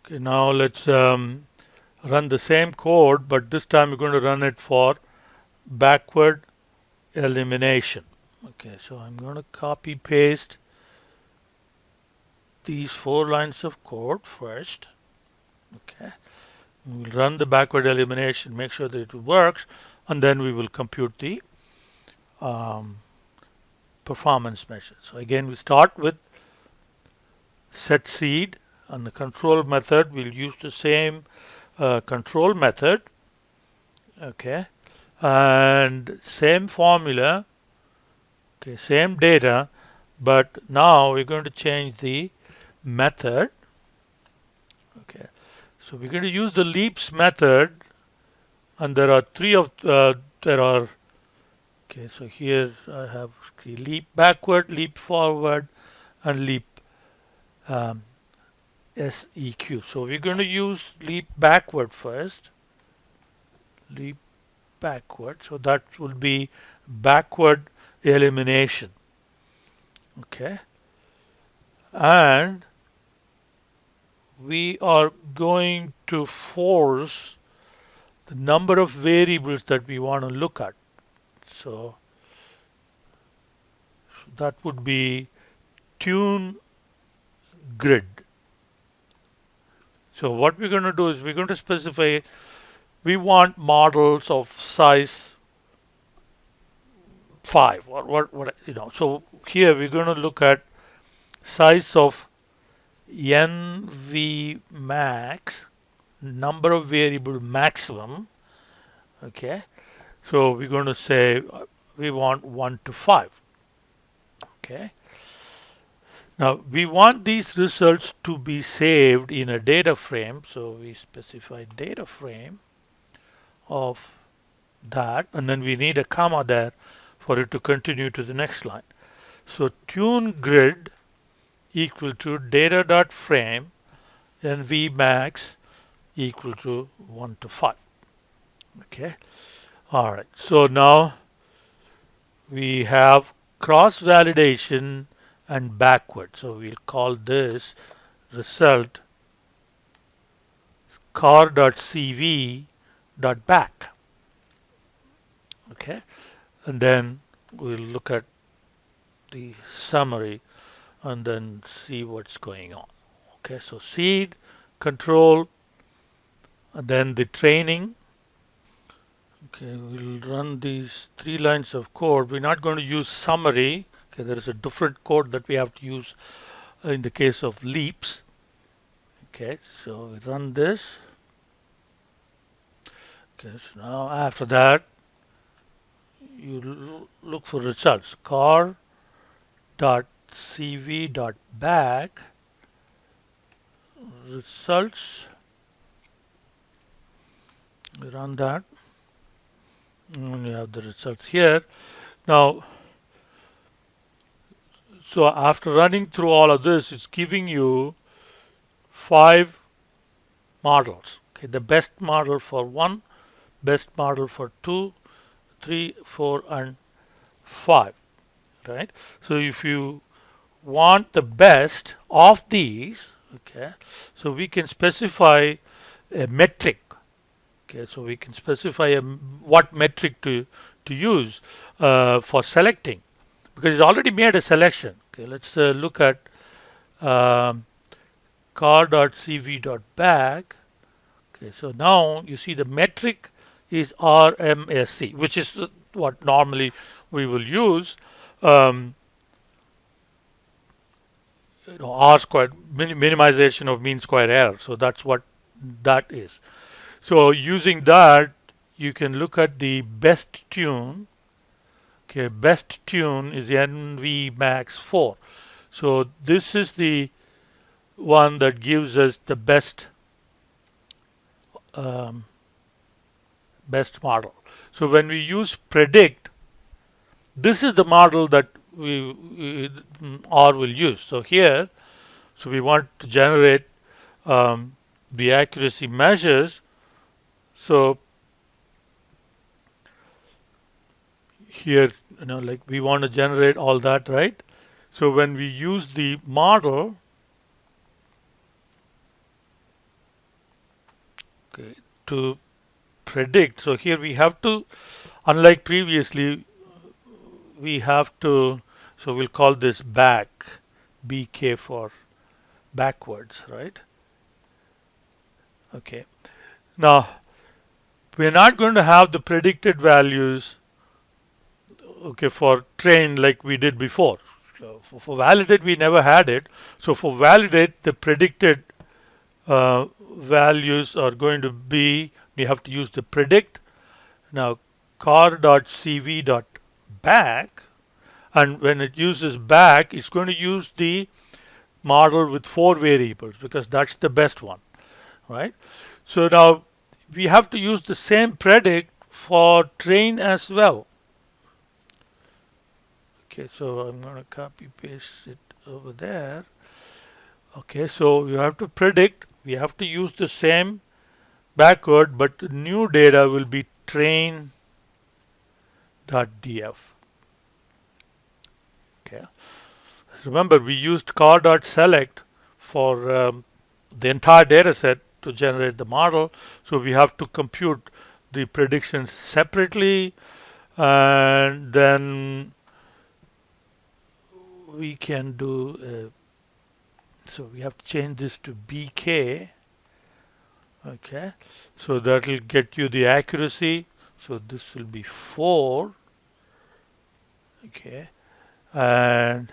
Okay, now let's run the same code, but this time we're going to run it for backward elimination. Okay, so I'm going to copy paste these 4 lines of code first. Okay, we'll run the backward elimination, make sure that it works, and then we will compute the um, performance measure. So again, we start with set seed, and the control method we'll use the same control method. Okay, and same formula. Okay, same data, but now we're going to change the method. Okay, so we're going to use the leaps method, and there are there are. Okay, so here I have leap backward, leap forward, and leap um, SEQ. So we're going to use leap backward first. Leap backward. So that will be backward elimination. Okay, and we are going to force the number of variables that we want to look at. So that would be tune grid. So what we're going to do is we're going to specify we want models of size 5 or what So here we're going to look at size of NV max, number of variable maximum. Okay, so we're going to say we want 1 to 5. Okay, now we want these results to be saved in a data frame, so we specify data frame of that, and then we need a comma there for it to continue to the next line. So tune grid equal to data.frame and vmax equal to 1 to 5. Okay, all right, so now we have cross validation and backward, so we'll call this result car.cv.back. Okay, and then we'll look at the summary and then see what's going on. Okay, so seed, control, and then the training. Okay, we'll run these 3 lines of code. We're not going to use summary. Okay, there is a different code that we have to use in the case of leaps. Okay, so we run this. Okay, so now after that, you look for results. Car.cv.back results. We run that. And you have the results here. Now, so after running through all of this, it's giving you 5 models. Okay, the best model for 1, best model for 2, 3, 4, and 5. Right? So if you want the best of these, okay, so we can specify a metric. Okay, so we can specify what metric to use for selecting, because it's already made a selection. Okay, let's look at car.cv.back. Okay, so now you see the metric is RMSC, which is what normally we will use. R squared, minimization of mean square error. So that's what that is. So using that, you can look at the best tune. Okay, best tune is NV max 4. So this is the one that gives us the best best model. So when we use predict, this is the model that we R will use. So here, so we want to generate the accuracy measures. So here, like we want to generate all that, right? So when we use the model, okay, to predict. So here we have to, unlike previously, we have to, so we'll call this back, BK for backwards, right? Okay. Now, we're not going to have the predicted values, okay, for train like we did before. So for validate, we never had it. So for validate, the predicted values are going to be, we have to use the predict. Now, car.cv.back, and when it uses back, it's going to use the model with 4 variables because that's the best one, right? So now we have to use the same predict for train as well. Okay, so I'm going to copy paste it over there. Okay, so you have to predict, we have to use the same backward, but the new data will be train.df. Okay. Remember, we used car.select for the entire data set to generate the model. So we have to compute the predictions separately, and then we can do, so we have to change this to BK. Okay, so that will get you the accuracy. So this will be 4. Okay, and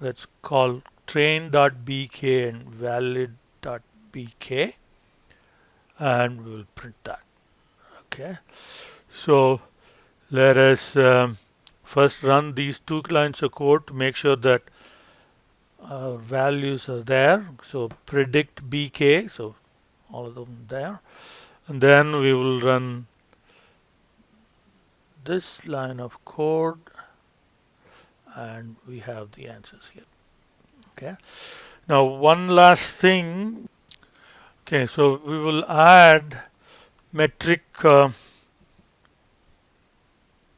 let's call train.bk and valid.bk, and we will print that. Okay, so let us first run these 2 lines of code to make sure that our values are there. So predict bk, so all of them there, and then we will run this line of code, and we have the answers here. Okay, now one last thing. Okay, so we will add metric,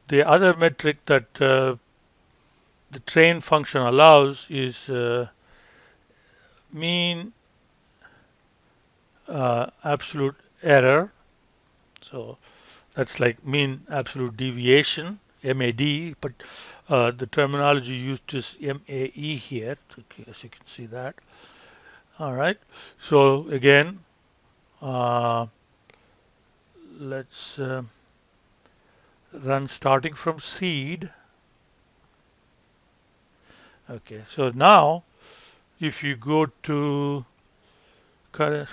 the other metric that the train function allows is mean absolute error. So that's like mean absolute deviation, MAD, but the terminology used is MAE here, as you can see that. All right, so again, let's run starting from seed. Okay, so now if you go to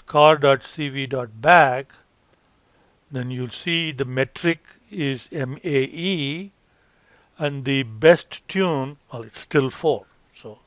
car.cv.back, then you'll see the metric is MAE, and the best tune, well, it's still 4. So